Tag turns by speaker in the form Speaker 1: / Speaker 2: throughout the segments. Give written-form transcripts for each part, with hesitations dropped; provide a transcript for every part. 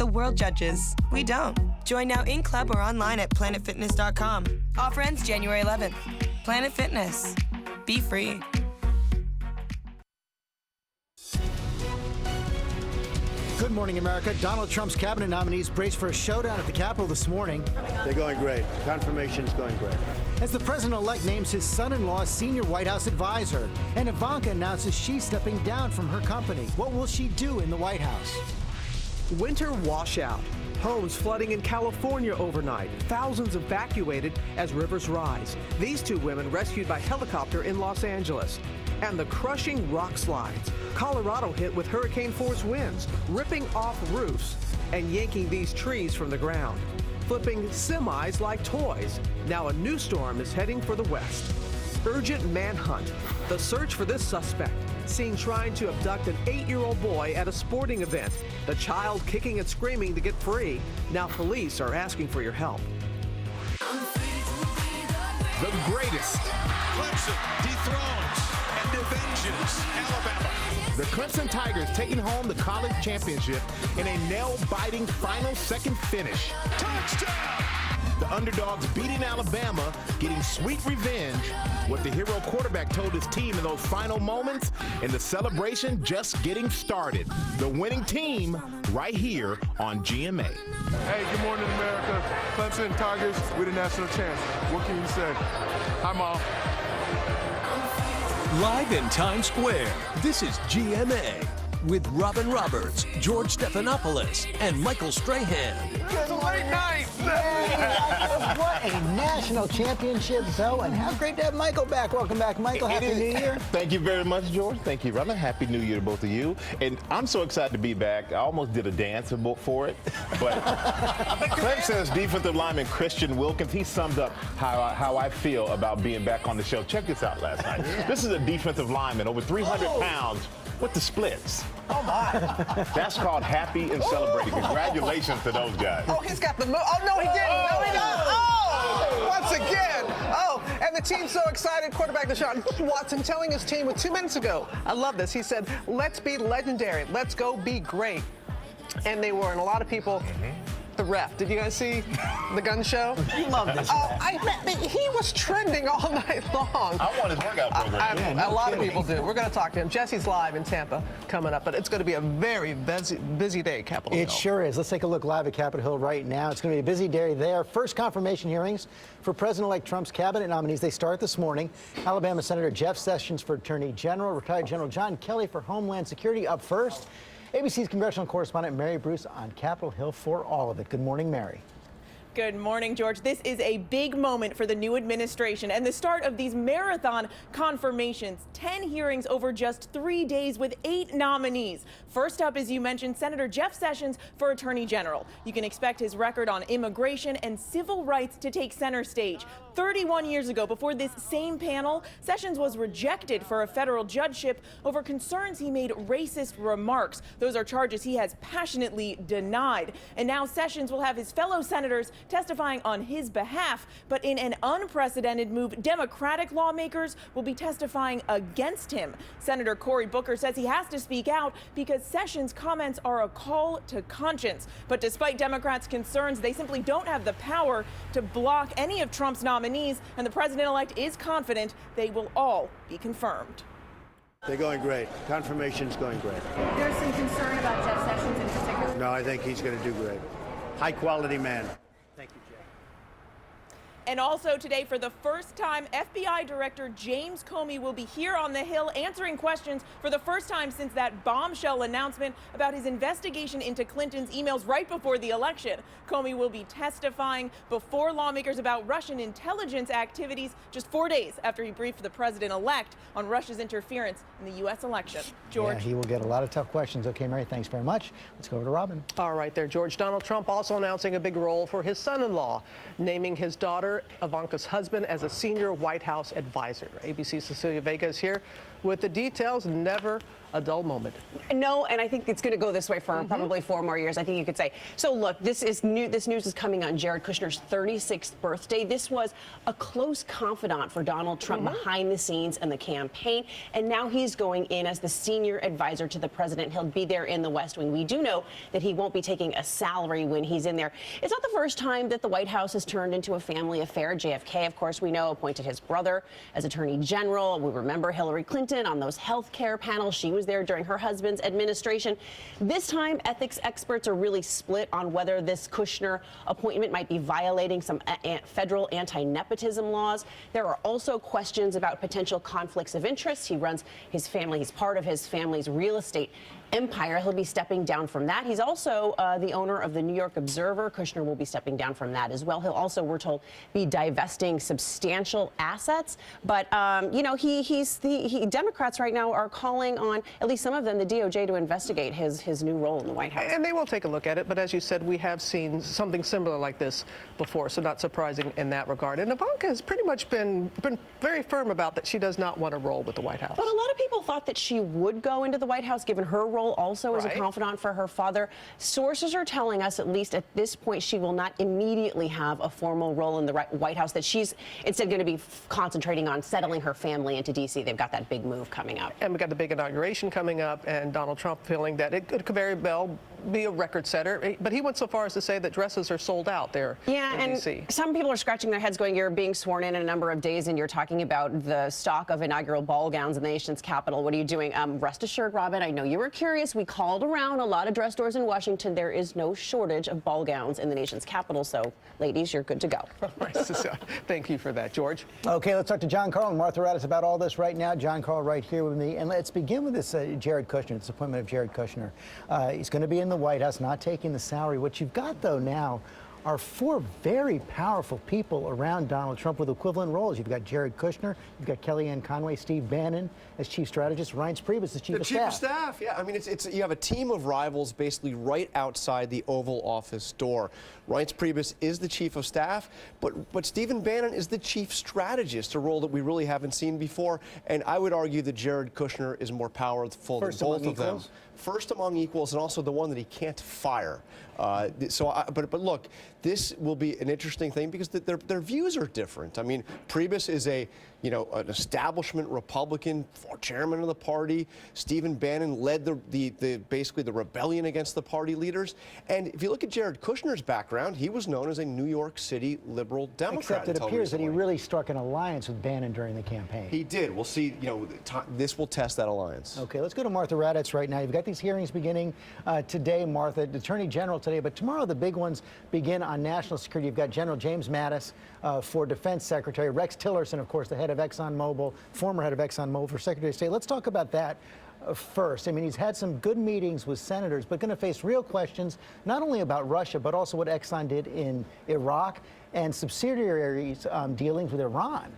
Speaker 1: the world judges. We don't. Join now in club or online at planetfitness.com. Offer ends January 11th. Planet Fitness. Be free.
Speaker 2: Good morning, America. Donald Trump's cabinet nominees brace for a showdown at the Capitol this morning.
Speaker 3: They're going great. Confirmation's going great.
Speaker 2: As the president-elect names his son-in-law senior White House advisor, and Ivanka announces she's stepping down from her company. What will she do in the White House?
Speaker 4: Winter washout. Homes flooding in California overnight. Thousands evacuated as rivers rise. These two women rescued by helicopter in Los Angeles. And the crushing rock slides. Colorado hit with hurricane force winds, ripping off roofs and yanking these trees from the ground. Flipping semis like toys. Now a new storm is heading for the west. Urgent manhunt. The search for this suspect, seen trying to abduct an 8-year-old boy at a sporting event. The child kicking and screaming to get free. Now police are asking for your help.
Speaker 5: The greatest. Clemson dethrones and avenges Alabama. The Clemson Tigers taking home the college championship in a nail-biting final second finish. Touchdown! The underdogs beating Alabama, getting sweet revenge. What the hero quarterback told his team in those final moments, and the celebration just getting started. The winning team right here on GMA.
Speaker 6: Hey, good morning, America. Clemson Tigers, we're the national champs. What can you say? Hi, Mom.
Speaker 7: Live in Times Square, this is GMA with Robin Roberts, George Stephanopoulos, and Michael Strahan.
Speaker 6: It's a late night.
Speaker 2: What a national championship, though, and how great to have Michael back. Welcome back, Michael. Happy New Year.
Speaker 8: Thank you very much, George. Thank you, Robin. Happy New Year to both of you. And I'm so excited to be back. I almost did a dance for it, but Clemson's defensive lineman Christian Wilkins, he summed up how I feel about being back on the show. Check this out last night.
Speaker 2: Yeah.
Speaker 8: This is a defensive lineman, over 300 pounds, with the splits.
Speaker 9: Oh, my.
Speaker 8: That's called happy and celebrating. Congratulations to those guys.
Speaker 9: Oh, he's got the move. Oh, no, he didn't. No, he doesn't. Oh, once again. Oh, and the team's so excited. Quarterback Deshaun Watson telling his team with 2 minutes ago. I love this. He said, let's be legendary. Let's go be great. And they were, and a lot of people... The ref. Did you guys see the gun show?
Speaker 2: You love this.
Speaker 9: He was trending all night long.
Speaker 8: I want his workout program.
Speaker 9: A lot of people do. We're going to talk to him. Jesse's live in Tampa coming up, but it's going to be a very busy day at Capitol Hill.
Speaker 2: It sure is. Let's take a look live at Capitol Hill right now. It's going to be a busy day there. First confirmation hearings for President-elect Trump's cabinet nominees. They start this morning. Alabama Senator Jeff Sessions for Attorney General, retired General John Kelly for Homeland Security up first. ABC's congressional correspondent Mary Bruce on Capitol Hill for all of it. Good morning, Mary.
Speaker 10: Good morning, George. This is a big moment for the new administration and the start of these marathon confirmations. 10 hearings over just 3 days with 8 nominees. First up, as you mentioned, Senator Jeff Sessions for Attorney General. You can expect his record on immigration and civil rights to take center stage. 31 years ago, before this same panel, Sessions was rejected for a federal judgeship over concerns he made racist remarks. Those are charges he has passionately denied. And now Sessions will have his fellow senators testifying on his behalf. But in an unprecedented move, Democratic lawmakers will be testifying against him. Senator Cory Booker says he has to speak out because Sessions' comments are a call to conscience. But despite Democrats' concerns, they simply don't have the power to block any of Trump's nominees, and the president-elect is confident they will all be confirmed.
Speaker 3: They're going great. Confirmation's going great.
Speaker 11: There's some concern about Jeff Sessions in particular.
Speaker 3: No, I think he's going to do great. High-quality man.
Speaker 2: Thank you, Jay.
Speaker 10: And also today, for the first time, FBI Director James Comey will be here on the Hill answering questions for the first time since that bombshell announcement about his investigation into Clinton's emails right before the election. Comey will be testifying before lawmakers about Russian intelligence activities just 4 days after he briefed the president-elect on Russia's interference in the U.S. election. George.
Speaker 2: Yeah, he will get a lot of tough questions. Okay, Mary, thanks very much. Let's go over to Robin.
Speaker 9: All right there, George. Donald Trump also announcing a big role for his son-in-law, naming his daughter Ivanka's husband as a senior White House advisor. ABC's Cecilia Vega is here. with the details. Never a dull moment.
Speaker 12: No, and I think it's going to go this way for probably 4 more years, I think you could say. So look, this news is coming on Jared Kushner's 36th birthday. This was a close confidant for Donald Trump behind the scenes in the campaign, and now he's going in as the senior advisor to the president. He'll be there in the West Wing. We do know that he won't be taking a salary when he's in there. It's not the first time that the White House has turned into a family affair. JFK, of course, we know, appointed his brother as Attorney General. We remember Hillary Clinton on those health care panels. She was there during her husband's administration. This time, ethics experts are really split on whether this Kushner appointment might be violating some federal anti-nepotism laws. There are also questions about potential conflicts of interest. He runs his family. He's part of his family's real estate empire. He'll be stepping down from that. He's also the owner of the New York Observer. Kushner will be stepping down from that as well. He'll also, we're told, be divesting substantial assets. But, you know, Democrats right now are calling on, at least some of them, the DOJ to investigate his new role in the White House.
Speaker 9: And they will take a look at it. But as you said, we have seen something similar like this before, so not surprising in that regard. And Ivanka has pretty much been very firm about that she does not want to roll with the White House.
Speaker 12: But a lot of people thought that she would go into the White House, given her role also as a confidant for her father. Sources are telling us, at least at this point, she will not immediately have a formal role in the White House, that she's instead going to be concentrating on settling her family into D.C. They've got that big move coming up.
Speaker 9: And we've got the big inauguration coming up, and Donald Trump feeling that it could very well be a record setter. But he went so far as to say that dresses are sold out there in D.C.
Speaker 12: Some people are scratching their heads going, you're being sworn in a number of days, and you're talking about the stock of inaugural ball gowns in the nation's capital. What are you doing? Rest assured, Robin, I know you were curious. We called around a lot of dress stores in Washington. There is no shortage of ball gowns in the nation's capital. So, ladies, you're good to go.
Speaker 9: Thank you for that, George.
Speaker 2: Okay, let's talk to John Carl and Martha Raddatz about all this right now. John Carl right here with me. And let's begin with this Jared Kushner, this appointment of Jared Kushner. He's going to be in the White House, not taking the salary. What you've got, though, now are 4 very powerful people around Donald Trump with equivalent roles. You've got Jared Kushner, you've got Kellyanne Conway, Steve Bannon as chief strategist, Reince Priebus as chief of staff.
Speaker 13: Chief of staff, yeah. I mean, it's you have a team of rivals basically right outside the Oval Office door. Reince Priebus is the chief of staff, but Stephen Bannon is the chief strategist, a role that we really haven't seen before. And I would argue that Jared Kushner is more powerful than both of them. First among equals, and also the one that he can't fire. But look, this will be an interesting thing because their views are different. I mean, Priebus is an establishment Republican, chairman of the party. Stephen Bannon led basically the rebellion against the party leaders. And if you look at Jared Kushner's background, he was known as a New York City liberal Democrat.
Speaker 2: Except it appears that he really struck an alliance with Bannon during the campaign.
Speaker 13: He did. We'll see. This will test that alliance.
Speaker 2: Okay, let's go to Martha Raddatz right now. You've got these hearings beginning today, Martha, the Attorney General today, but tomorrow the big ones begin on national security. You've got General James Mattis for Defense Secretary, Rex Tillerson, of course, the head of ExxonMobil, former head of ExxonMobil for Secretary of State. Let's talk about that first. I mean, he's had some good meetings with senators, but going to face real questions, not only about Russia, but also what Exxon did in Iraq and subsidiaries dealings with Iran.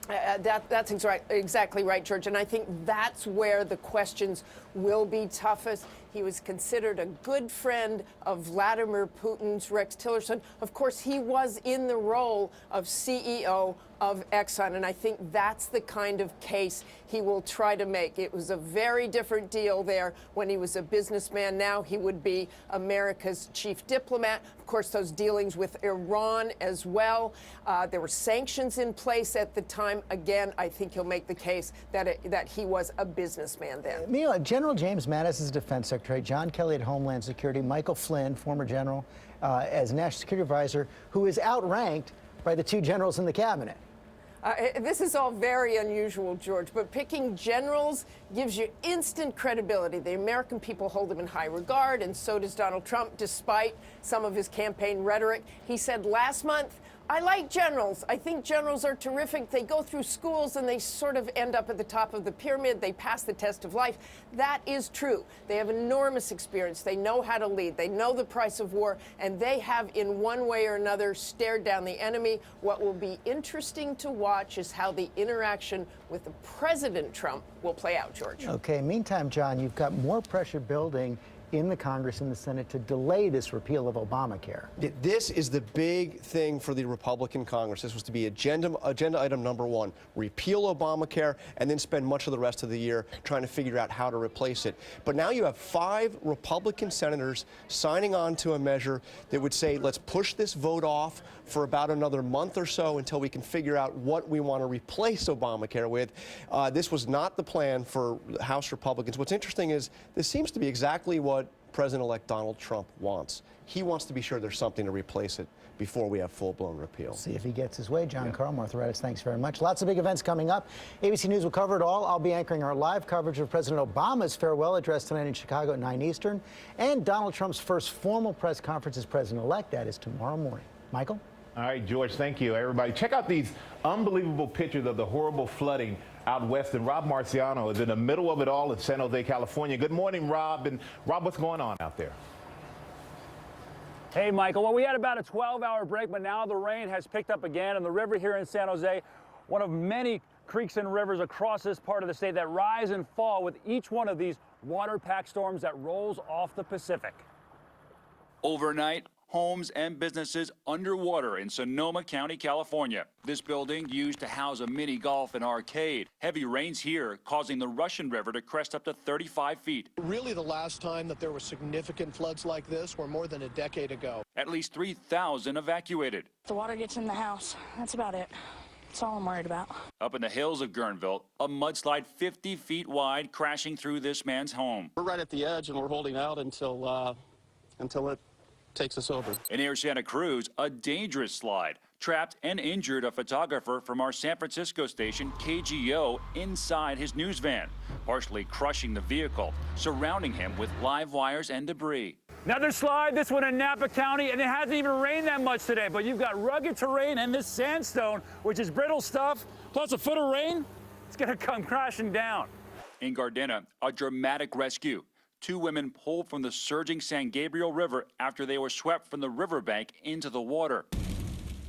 Speaker 14: That's exactly right, George. And I think that's where the questions will be toughest. He was considered a good friend of Vladimir Putin's. Rex Tillerson, of course, he was in the role of CEO of Exxon, and I think that's the kind of case he will try to make. It was a very different deal there when he was a businessman. Now he would be America's chief diplomat. Of course, those dealings with Iran as well. There were sanctions in place at the time. Again, I think he'll make the case that he was a businessman then.
Speaker 2: Meanwhile, General James Mattis is Defense Secretary, John Kelly at Homeland Security, Michael Flynn, former general, as National Security Advisor, who is outranked by the 2 generals in the cabinet.
Speaker 14: This is all very unusual, George, but picking generals gives you instant credibility. The American people hold him in high regard, and so does Donald Trump, despite some of his campaign rhetoric. He said last month, I like generals. I think generals are terrific. They go through schools and they sort of end up at the top of the pyramid. They pass the test of life. That is true. They have enormous experience. They know how to lead. They know the price of war, and they have, in one way or another, stared down the enemy. What will be interesting to watch is how the interaction with the President Trump will play out, George.
Speaker 2: Okay, meantime, John, you've got more pressure building in the Congress and the Senate to delay this repeal of Obamacare.
Speaker 13: This is the big thing for the Republican Congress. This was to be agenda item number one, repeal Obamacare, and then spend much of the rest of the year trying to figure out how to replace it. But now you have 5 Republican senators signing on to a measure that would say, let's push this vote off for about another month or so until we can figure out what we want to replace Obamacare with. This was not the plan for House Republicans. What's interesting is this seems to be exactly what President-elect Donald Trump wants. He wants to be sure there's something to replace it before we have full-blown repeal.
Speaker 2: See if he gets his way. John Carl, Martha, thanks very much. Lots of big events coming up. ABC News will cover it all. I'll be anchoring our live coverage of President Obama's farewell address tonight in Chicago at 9 Eastern, and Donald Trump's first formal press conference as president-elect. That is tomorrow morning. Michael?
Speaker 8: All right, George, thank you, everybody. Check out these unbelievable pictures of the horrible flooding out west, and Rob Marciano is in the middle of it all in San Jose, California. Good morning, Rob. And Rob, what's going on out there?
Speaker 15: Hey, Michael. Well, we had about a 12-hour break, but now the rain has picked up again, and the river here in San Jose, one of many creeks and rivers across this part of the state that rise and fall with each one of these water-packed storms that rolls off the Pacific.
Speaker 16: Overnight, homes and businesses underwater in Sonoma County, California. This building used to house a mini golf and arcade. Heavy rains here causing the Russian River to crest up to 35 feet.
Speaker 17: Really, the last time that there were significant floods like this were more than a decade ago.
Speaker 16: At least 3,000 evacuated.
Speaker 18: The water gets in the house. That's about it. That's all I'm worried about.
Speaker 16: Up in the hills of Guerneville, a mudslide 50 feet wide crashing through this man's home.
Speaker 17: We're right at the edge, and we're holding out until it takes us over.
Speaker 16: In near Santa Cruz, a dangerous slide trapped and injured a photographer from our San Francisco station KGO inside his news van, partially crushing the vehicle, surrounding him with live wires and debris.
Speaker 15: Another slide, this one in Napa County, and it hasn't even rained that much today, but you've got rugged terrain and this sandstone, which is brittle stuff, plus a foot of rain, it's gonna come crashing down.
Speaker 16: In Gardena, a dramatic rescue. 2 women pulled from the surging San Gabriel River after they were swept from the riverbank into the water.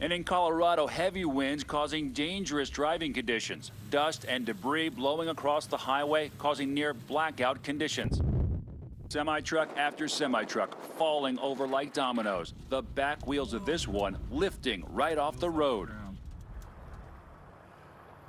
Speaker 16: And in Colorado, heavy winds causing dangerous driving conditions. Dust and debris blowing across the highway, causing near blackout conditions. Semi-truck after semi-truck falling over like dominoes. The back wheels of this one lifting right off the road.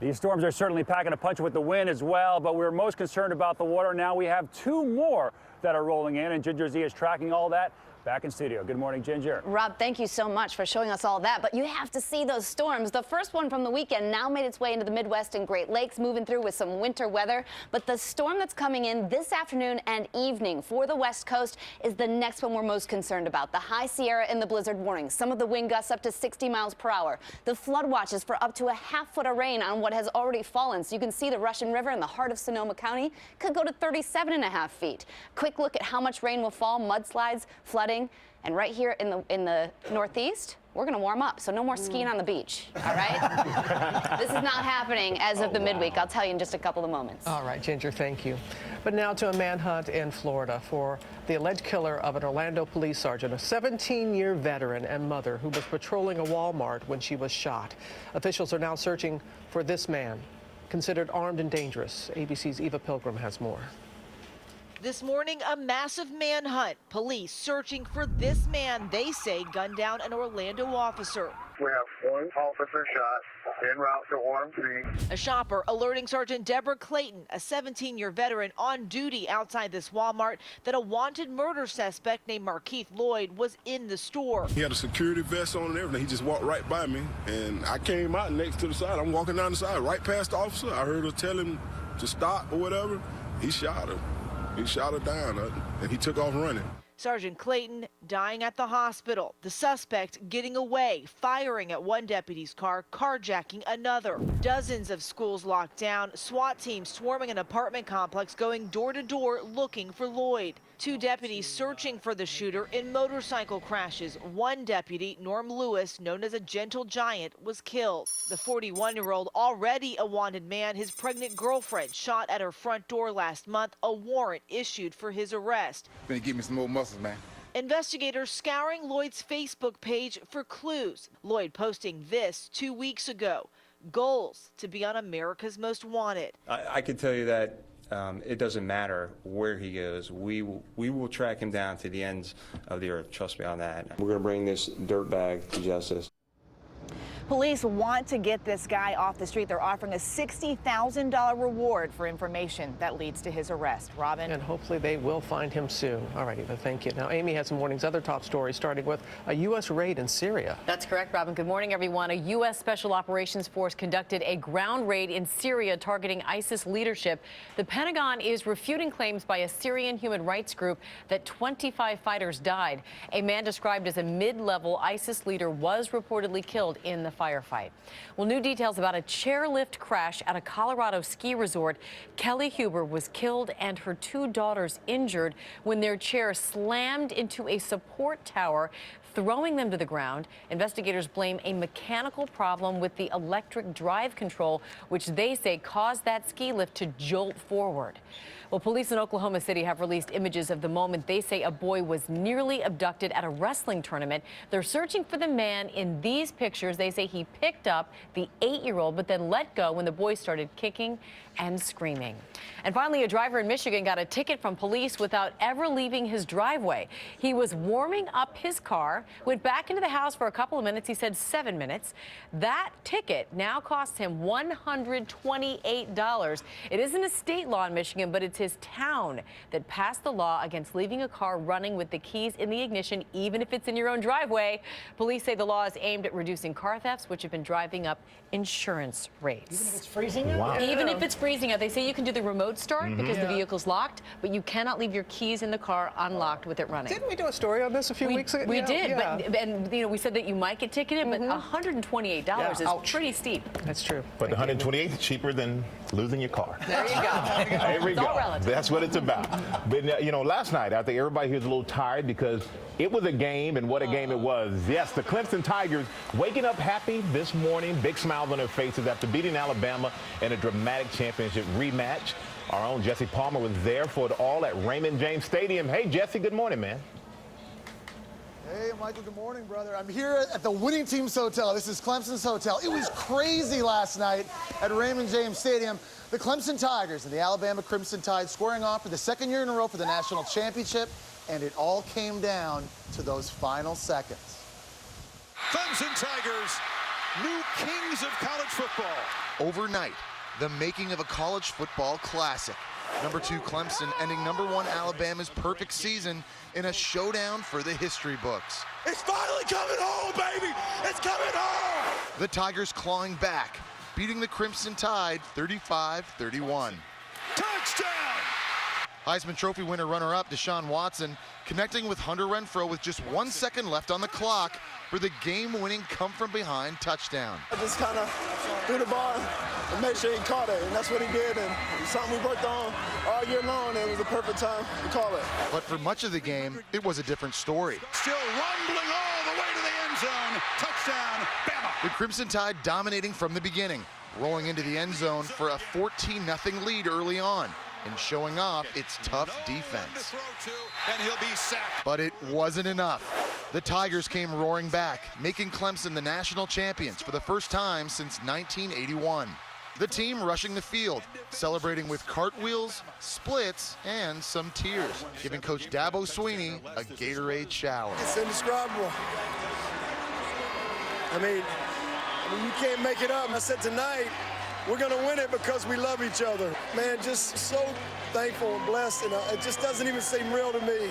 Speaker 15: These storms are certainly packing a punch with the wind as well, but we're most concerned about the water. Now we have 2 more that are rolling in, and Ginger Z is tracking all that. Back in studio. Good morning, Ginger.
Speaker 19: Rob, thank you so much for showing us all that. But you have to see those storms. The first one from the weekend now made its way into the Midwest and Great Lakes, moving through with some winter weather. But the storm that's coming in this afternoon and evening for the West Coast is the next one we're most concerned about. The High Sierra and the blizzard warnings. Some of the wind gusts up to 60 miles per hour. The flood watches for up to a half foot of rain on what has already fallen. So you can see the Russian River in the heart of Sonoma County could go to 37.5 feet. Quick look at how much rain will fall, mudslides, flooding. And right here in the Northeast, we're going to warm up, so no more skiing on the beach, all right? This is not happening as of the midweek. I'll tell you in just a couple of moments.
Speaker 9: All right, Ginger, thank you. But now to a manhunt in Florida for the alleged killer of an Orlando police sergeant, a 17-year veteran and mother who was patrolling a Walmart when she was shot. Officials are now searching for this man, considered armed and dangerous. ABC's Eva Pilgrim has more.
Speaker 20: This morning, a massive manhunt. Police searching for this man they say gunned down an Orlando officer.
Speaker 21: We have 1 officer shot en route to armed scene.
Speaker 20: A shopper alerting Sergeant Deborah Clayton, a 17-year veteran on duty outside this Walmart, that a wanted murder suspect named Markeith Lloyd was in the store.
Speaker 6: He had a security vest on and everything. He just walked right by me, and I came out next to the side. I'm walking down the side, right past the officer. I heard her tell him to stop or whatever. He shot her. He shot her down, and he took off running.
Speaker 20: Sergeant Clayton dying at the hospital. The suspect getting away, firing at one deputy's car, carjacking another. Dozens of schools locked down, SWAT teams swarming an apartment complex, going door to door looking for Lloyd. 2 deputies searching for the shooter in motorcycle crashes. One deputy, Norm Lewis, known as a gentle giant, was killed. The 41-year-old, already a wanted man, his pregnant girlfriend shot at her front door last month, a warrant issued for his arrest.
Speaker 22: Gonna give me some more muscles, man.
Speaker 20: Investigators scouring Lloyd's Facebook page for clues. Lloyd posting this 2 weeks ago. Goals to be on America's Most Wanted.
Speaker 22: I can tell you that
Speaker 1: it doesn't matter where he goes. We will track him down to the ends of the earth. Trust me on that. We're going to bring this dirtbag to justice.
Speaker 20: Police want to get this guy off the street. They're offering a $60,000 reward for information that leads to his arrest. Robin?
Speaker 9: And hopefully they will find him soon. All right, Eva, thank you. Now, Amy has some morning's other top stories, starting with a U.S. raid in Syria.
Speaker 22: That's correct, Robin. Good morning, everyone. A U.S. Special Operations Force conducted a ground raid in Syria targeting ISIS leadership. The Pentagon is refuting claims by a Syrian human rights group that 25 fighters died. A man described as a mid-level ISIS leader was reportedly killed in the firefight. Well, new details about a chairlift crash at a Colorado ski resort. Kelly Huber was killed and her 2 daughters injured when their chair slammed into a support tower, throwing them to the ground. Investigators blame a mechanical problem with the electric drive control, which they say caused that ski lift to jolt forward. Well, police in Oklahoma City have released images of the moment they say a boy was nearly abducted at a wrestling tournament. They're searching for the man in these pictures. They say he picked up the 8-year-old, but then let go when the boy started kicking and screaming. And finally, a driver in Michigan got a ticket from police without ever leaving his driveway. He was warming up his car, went back into the house for a couple of minutes. He said 7 minutes. That ticket now costs him $128. It isn't a state law in Michigan, but it's his town that passed the law against leaving a car running with the keys in the ignition, even if it's in your own driveway. Police say the law is aimed at reducing car thefts, which have been driving up insurance rates.
Speaker 2: Even if it's freezing out? Wow.
Speaker 22: Even if it's freezing out. They say you can do the remote start because the vehicle's locked, but you cannot leave your keys in the car unlocked with it running.
Speaker 9: Didn't we do a story on this a few weeks ago?
Speaker 22: We did, but we said that you might get ticketed, but $128 is pretty steep.
Speaker 9: That's true.
Speaker 8: But $128 is cheaper than losing your car.
Speaker 22: There you go.
Speaker 8: There we
Speaker 22: It's
Speaker 8: go.
Speaker 22: all relative.
Speaker 8: That's what it's about. But last night I think everybody here is a little tired because it was a game, and what a game it was. Yes, the Clemson Tigers waking up happy this morning, big smiles on their faces after beating Alabama in a dramatic championship rematch. Our own Jesse Palmer was there for it all at Raymond James Stadium. Hey, Jesse, good morning, man.
Speaker 23: Hey, Michael, good morning, brother. I'm here at the winning team's hotel. This is Clemson's hotel. It was crazy last night at Raymond James Stadium. The Clemson Tigers and the Alabama Crimson Tide squaring off for the second year in a row for the national championship, and it all came down to those final seconds.
Speaker 24: Clemson Tigers, new kings of college football.
Speaker 25: Overnight, the making of a college football classic. Number 2 Clemson ending number 1 Alabama's perfect season in a showdown for the history books.
Speaker 24: It's finally coming home, baby! It's coming home!
Speaker 25: The Tigers clawing back, beating the Crimson Tide 35-31.
Speaker 24: Touchdown!
Speaker 25: Heisman Trophy winner runner-up Deshaun Watson connecting with Hunter Renfrow with just 1 second left on the clock for the game-winning come-from-behind touchdown.
Speaker 26: I just kind of threw the ball and made sure he caught it, and that's what he did, and it's something we worked on all year long, and it was the perfect time to call it.
Speaker 25: But for much of the game, it was a different story.
Speaker 24: Still rumbling all the way to the end zone. Touchdown, Bama!
Speaker 25: The Crimson Tide dominating from the beginning, rolling into the end zone for a 14-0 lead early on, and showing off its tough defense.
Speaker 24: And he'll be sacked.
Speaker 25: But it wasn't enough. The Tigers came roaring back, making Clemson the national champions for the first time since 1981. The team rushing the field, celebrating with cartwheels, splits, and some tears, giving Coach Dabo Swinney a Gatorade shower.
Speaker 26: It's indescribable. I mean, you can't make it up. I said tonight, we're going to win it because we love each other. Man, just so thankful and blessed, and it just doesn't even seem real to me.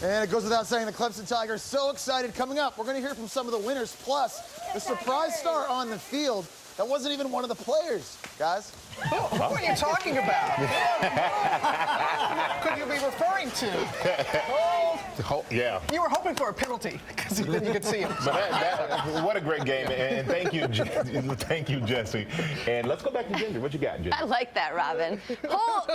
Speaker 23: And it goes without saying, the Clemson Tigers so excited. Coming up, we're going to hear from some of the winners, plus the surprise star on the field that wasn't even one of the players, guys.
Speaker 9: What are you talking about? Could you be referring to?
Speaker 8: Yeah.
Speaker 9: You were hoping for a penalty because then you could see him.
Speaker 8: But what a great game, and thank you, thank you, Jesse. And let's go back to Ginger. What you got, Ginger?
Speaker 19: I like that, Robin. All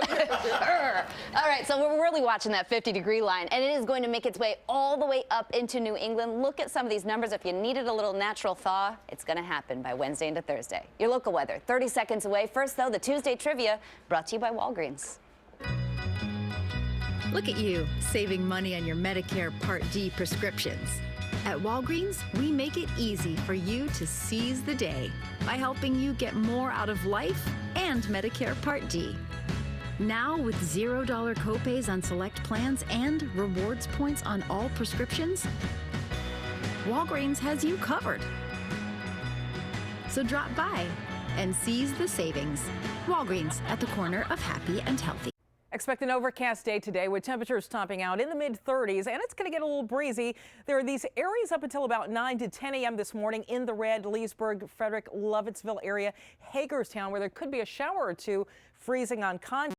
Speaker 19: right, so we're really watching that 50-degree line, and it is going to make its way all the way up into New England. Look at some of these numbers. If you needed a little natural thaw, it's going to happen by Wednesday into Thursday. Your local weather, 30 seconds away. First, though, the Tuesday trivia brought to you by Walgreens.
Speaker 27: Look at you, saving money on your Medicare Part D prescriptions. At Walgreens, we make it easy for you to seize the day by helping you get more out of life and and Medicare Part D. Now with $0 copays on select plans and rewards points on all prescriptions, Walgreens has you covered. So drop by and seize the savings. Walgreens, at the corner of happy and healthy.
Speaker 3: Expect an overcast day today with temperatures topping out in the mid-30s, and it's going to get a little breezy. There are these areas up until about 9 to 10 a.m. this morning in the red, Leesburg, Frederick, Lovettsville area, Hagerstown, where there could be a shower or two, freezing on Con.